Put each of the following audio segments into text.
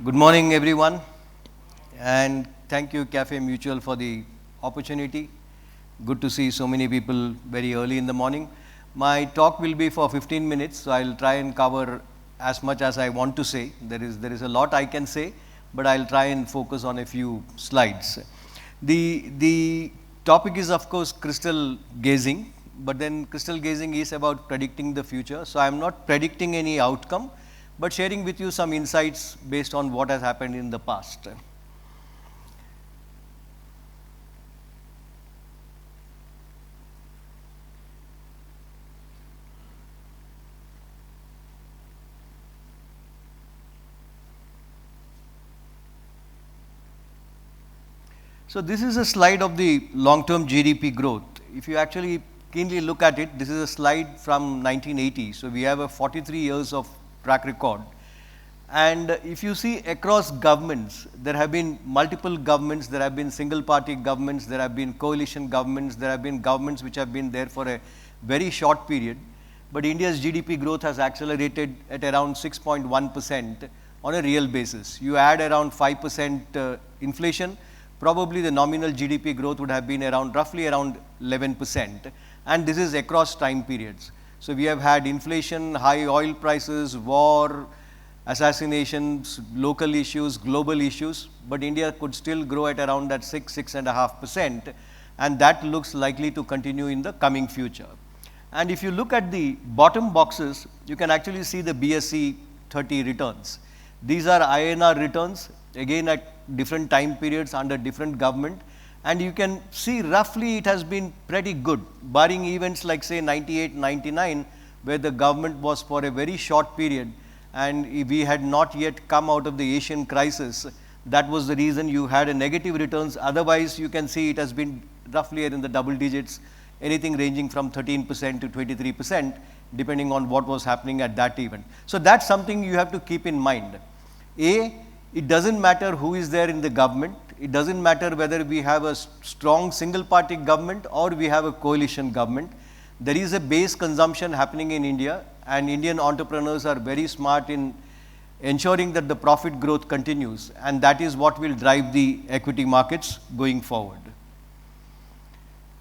Good morning, everyone, and thank you, Cafe Mutual, for the opportunity. Good to see so many people very early in the morning. My talk will be for 15 minutes, so I'll try and cover as much as I want to say. There is a lot I can say, but I'll try and focus on a few slides. The topic is, of course, crystal gazing, but then crystal gazing is about predicting the future. So I'm not predicting any outcome, but sharing with you some insights based on what has happened in the past. So this is a slide of the long-term GDP growth. If you actually keenly look at it, this is a slide from 1980. So we have a 43 years of track record. And if you see across governments, there have been multiple governments, there have been single party governments, there have been coalition governments, there have been governments which have been there for a very short period. But India's GDP growth has accelerated at around 6.1% on a real basis. You add around 5% inflation, probably the nominal GDP growth would have been roughly around 11%. And this is across time periods. So we have had inflation, high oil prices, war, assassinations, local issues, global issues, but India could still grow at around that 6.5%, and that looks likely to continue in the coming future. And if you look at the bottom boxes, you can actually see the BSE 30 returns. These are INR returns, again at different time periods under different government, and you can see roughly it has been pretty good, barring events like say 98, 99, where the government was for a very short period and we had not yet come out of the Asian crisis. That was the reason you had a negative returns. Otherwise, you can see it has been roughly in the double digits, anything ranging from 13% to 23%, depending on what was happening at that event. So that's something you have to keep in mind. It doesn't matter who is there in the government. It doesn't matter whether we have a strong single party government or we have a coalition government. There is a base consumption happening in India, and Indian entrepreneurs are very smart in ensuring that the profit growth continues, and that is what will drive the equity markets going forward.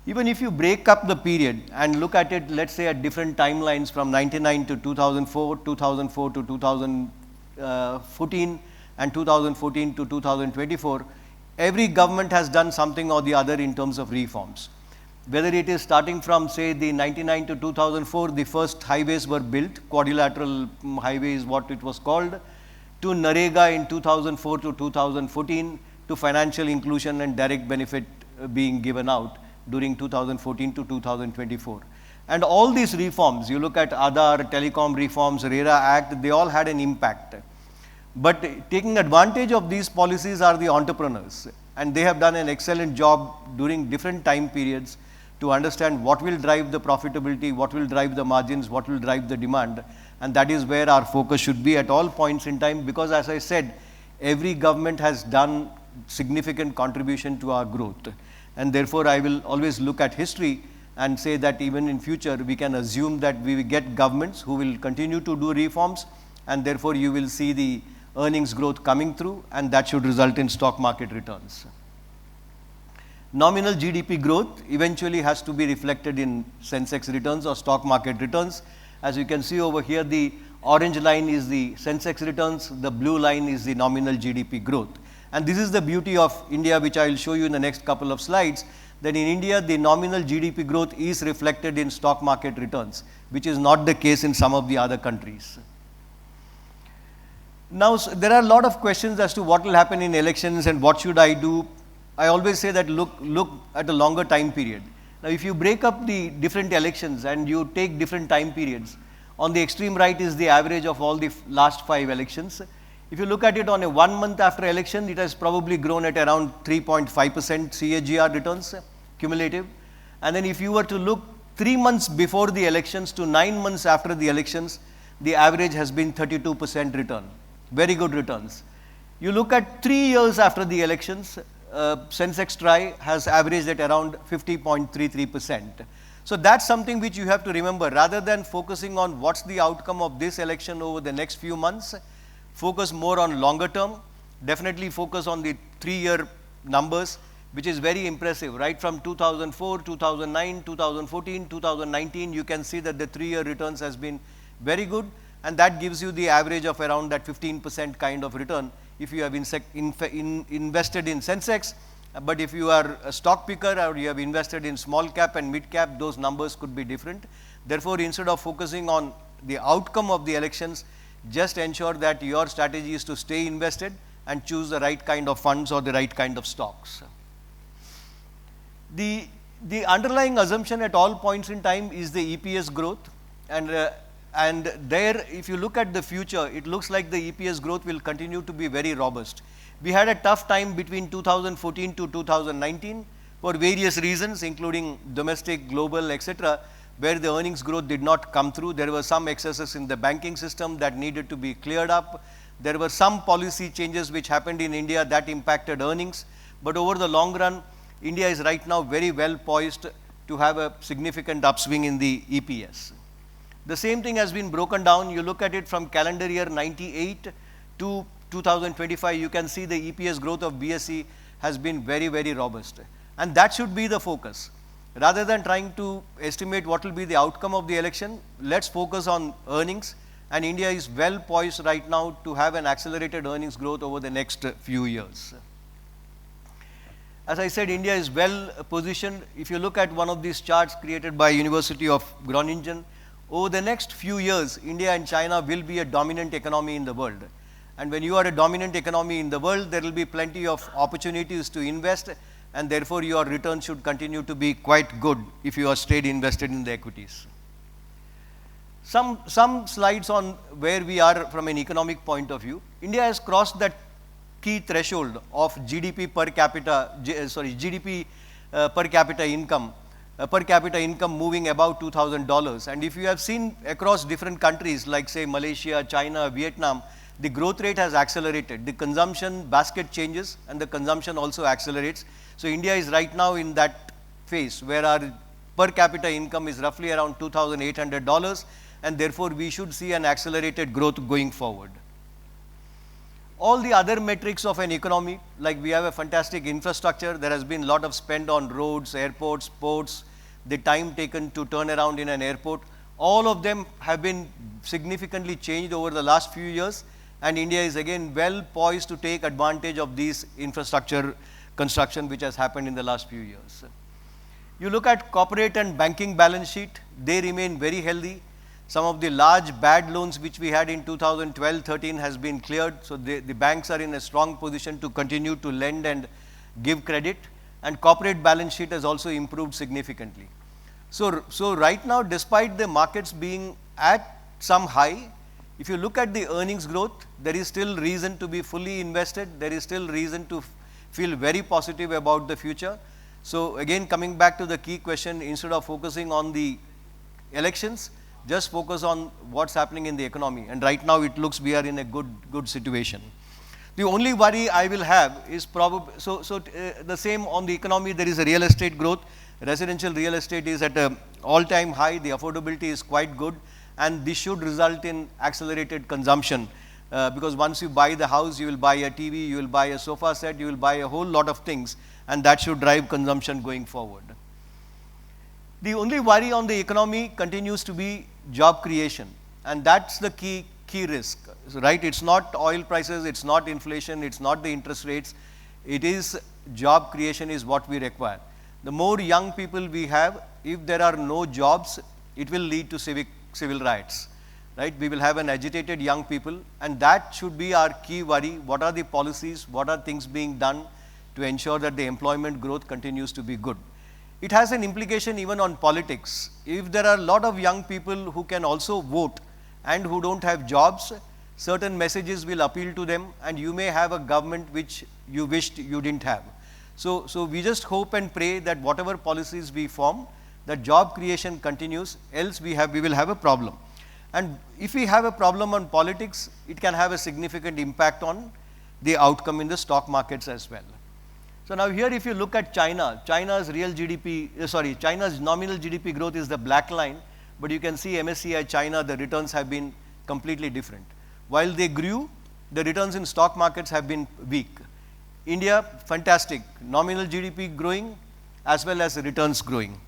Even if you break up the period and look at it, let's say at different timelines from 99 to 2004, 2004 to 2014, and 2014 to 2024, every government has done something or the other in terms of reforms. Whether it is starting from, say, the 99 to 2004, the first highways were built, quadrilateral highway is what it was called, to Narega in 2004 to 2014, to financial inclusion and direct benefit being given out during 2014 to 2024. And all these reforms, you look at Aadhaar, telecom reforms, RERA Act, they all had an impact. But taking advantage of these policies are the entrepreneurs, and they have done an excellent job during different time periods to understand what will drive the profitability, what will drive the margins, what will drive the demand, and that is where our focus should be at all points in time, because as I said, every government has done significant contribution to our growth, and therefore I will always look at history and say that even in future we can assume that we will get governments who will continue to do reforms, and therefore you will see the earnings growth coming through, and that should result in stock market returns. Nominal GDP growth eventually has to be reflected in Sensex returns or stock market returns. As you can see over here, the orange line is the Sensex returns, the blue line is the nominal GDP growth. And this is the beauty of India, which I will show you in the next couple of slides, that in India the nominal GDP growth is reflected in stock market returns, which is not the case in some of the other countries. Now, there are a lot of questions as to what will happen in elections and what should I do. I always say that look at a longer time period. Now, if you break up the different elections and you take different time periods, on the extreme right is the average of all the last 5 elections. If you look at it on a 1 month after election, it has probably grown at around 3.5% CAGR returns, cumulative. And then if you were to look 3 months before the elections to 9 months after the elections, the average has been 32% return. Very good returns. You look at 3 years after the elections, Sensex TRI has averaged at around 50.33%. So that's something which you have to remember. Rather than focusing on what's the outcome of this election over the next few months, focus more on longer term definitely focus on the 3-year numbers, which is very impressive. Right from 2004, 2009, 2014, 2019, you can see that the 3-year returns has been very good, and that gives you the average of around that 15% kind of return if you have invested in Sensex. But if you are a stock picker or you have invested in small cap and mid cap, those numbers could be different. Therefore, instead of focusing on the outcome of the elections, just ensure that your strategy is to stay invested and choose the right kind of funds or the right kind of stocks. The underlying assumption at all points in time is the EPS growth, and there, if you look at the future, it looks like the EPS growth will continue to be very robust. We had a tough time between 2014 to 2019 for various reasons, including domestic, global, etc., where the earnings growth did not come through. There were some excesses in the banking system that needed to be cleared up. There were some policy changes which happened in India that impacted earnings. But over the long run, India is right now very well poised to have a significant upswing in the EPS. The same thing has been broken down. You look at it from calendar year 98 to 2025, you can see the EPS growth of BSE has been very, very robust. And that should be the focus. Rather than trying to estimate what will be the outcome of the election, let's focus on earnings. And India is well poised right now to have an accelerated earnings growth over the next few years. As I said, India is well positioned. If you look at one of these charts created by University of Groningen, over the next few years, India and China will be a dominant economy in the world. And when you are a dominant economy in the world, there will be plenty of opportunities to invest, and therefore your return should continue to be quite good if you are stayed invested in the equities. Some slides on where we are from an economic point of view. India has crossed that key threshold of GDP per capita, GDP per capita income moving above $2,000. And if you have seen across different countries like say Malaysia, China, Vietnam, the growth rate has accelerated. The consumption basket changes and the consumption also accelerates. So India is right now in that phase where our per capita income is roughly around $2,800, and therefore we should see an accelerated growth going forward. All the other metrics of an economy, like we have a fantastic infrastructure, there has been a lot of spend on roads, airports, ports, the time taken to turn around in an airport, all of them have been significantly changed over the last few years, and India is again well poised to take advantage of these infrastructure construction which has happened in the last few years. You look at corporate and banking balance sheet, they remain very healthy. Some of the large bad loans which we had in 2012-13 has been cleared, so the banks are in a strong position to continue to lend and give credit, and corporate balance sheet has also improved significantly. So right now, despite the markets being at some high, if you look at the earnings growth, there is still reason to be fully invested, there is still reason to feel very positive about the future. So again, coming back to the key question, instead of focusing on the elections, just focus on what's happening in the economy. And right now it looks we are in a good situation. The only worry I will have is probably, the same on the economy, there is a real estate growth. Residential real estate is at an all-time high, the affordability is quite good, and this should result in accelerated consumption. Because once you buy the house, you will buy a TV, you will buy a sofa set, you will buy a whole lot of things, and that should drive consumption going forward. The only worry on the economy continues to be job creation, and that's the key risk, right? It's not oil prices, it's not inflation, it's not the interest rates, it is job creation is what we require. The more young people we have, if there are no jobs, it will lead to civil riots, right? We will have an agitated young people, and that should be our key worry. What are the policies, what are things being done to ensure that the employment growth continues to be good? It has an implication even on politics. If there are a lot of young people who can also vote and who don't have jobs, certain messages will appeal to them, and you may have a government which you wished you didn't have. So we just hope and pray that whatever policies we form, that job creation continues, else we will have a problem. And if we have a problem on politics, it can have a significant impact on the outcome in the stock markets as well. So now here if you look at China, China's nominal GDP growth is the black line, but you can see MSCI China, the returns have been completely different. While they grew, the returns in stock markets have been weak. India, fantastic, nominal GDP growing as well as returns growing.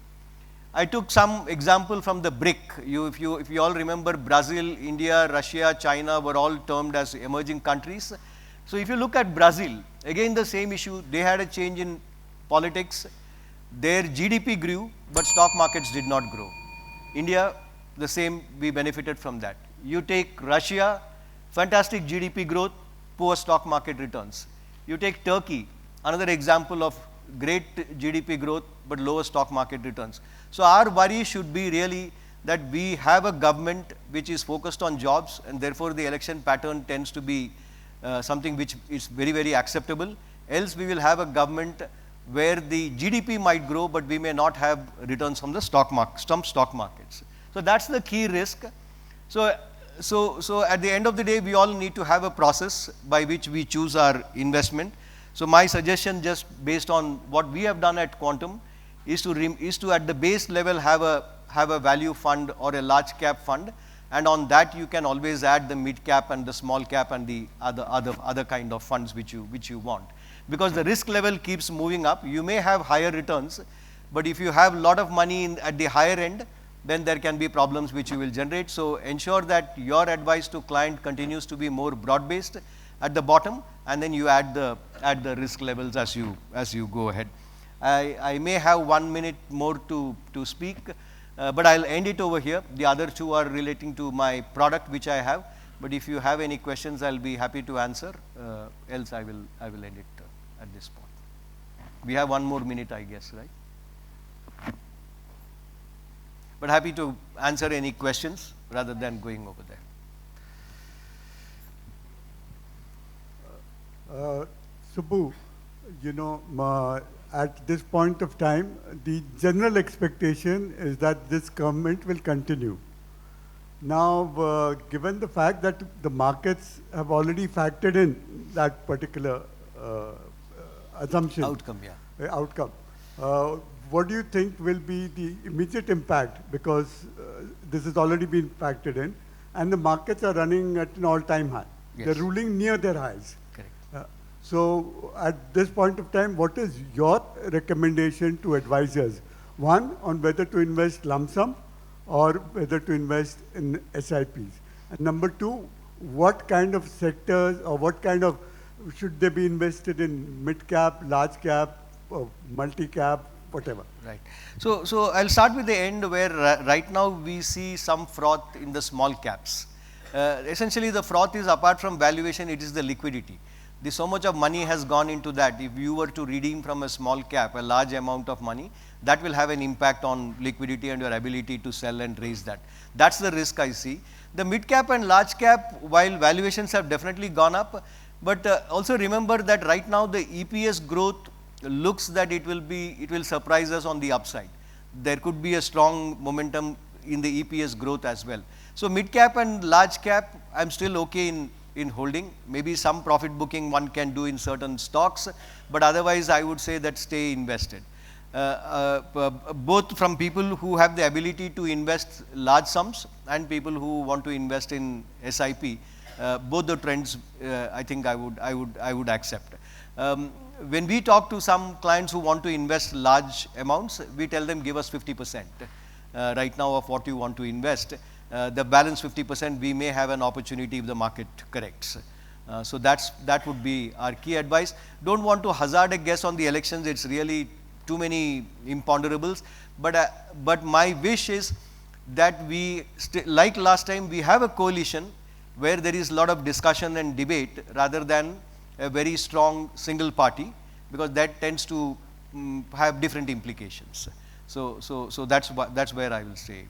I took some example from the BRIC. If you all remember, Brazil, India, Russia, China were all termed as emerging countries. So if you look at Brazil, again the same issue, they had a change in politics. Their GDP grew, but stock markets did not grow. India, the same, we benefited from that. You take Russia, fantastic GDP growth, poor stock market returns. You take Turkey, another example of great GDP growth, but lower stock market returns. So our worry should be really that we have a government which is focused on jobs, and therefore the election pattern tends to be something which is very, very acceptable. Else we will have a government where the GDP might grow, but we may not have returns from the stock markets. So that's the key risk. So at the end of the day, we all need to have a process by which we choose our investment. So my suggestion, just based on what we have done at Quantum, is to at the base level have a value fund or a large cap fund, and on that you can always add the mid cap and the small cap and the other kind of funds which you want. Because the risk level keeps moving up, you may have higher returns, but if you have a lot of money at the higher end, then there can be problems which you will generate. So ensure that your advice to client continues to be more broad-based at the bottom, and then you add the risk levels as you go ahead. I may have 1 minute more to speak, but I'll end it over here. The other two are relating to my product which I have, but if you have any questions, I'll be happy to answer. Else I will end it at this point. We have 1 more minute, I guess, right? But happy to answer any questions rather than going over there. Subbu, at this point of time, the general expectation is that this government will continue. Now, given the fact that the markets have already factored in that particular assumption, outcome, what do you think will be the immediate impact? Because this has already been factored in, and the markets are running at an all-time high. Yes. They're ruling near their highs. Correct. So at this point of time, what is your recommendation to advisors? One, on whether to invest lump sum or whether to invest in SIPs. And number two, what kind of sectors or what kind of, should they be invested in mid-cap, large cap, multi-cap, whatever? Right. So I'll start with the end where right now we see some froth in the small caps. Essentially the froth is, apart from valuation, it is the liquidity. So much of money has gone into that. If you were to redeem from a small cap, a large amount of money, that will have an impact on liquidity and your ability to sell and raise that. That's the risk I see. The mid cap and large cap, while valuations have definitely gone up, but also remember that right now the EPS growth looks that it will surprise us on the upside. There could be a strong momentum in the EPS growth as well. So mid cap and large cap, I'm still okay in holding. Maybe some profit booking one can do in certain stocks, but otherwise I would say that stay invested. Both from people who have the ability to invest large sums and people who want to invest in SIP, both the trends I think I would accept. When we talk to some clients who want to invest large amounts, we tell them give us 50% right now of what you want to invest. The balance 50% we may have an opportunity if the market corrects. So that would be our key advice. Don't want to hazard a guess on the elections. It's really too many imponderables. But my wish is that we, like last time, we have a coalition where there is a lot of discussion and debate rather than a very strong single party, because that tends to have different implications. So that's where I will say.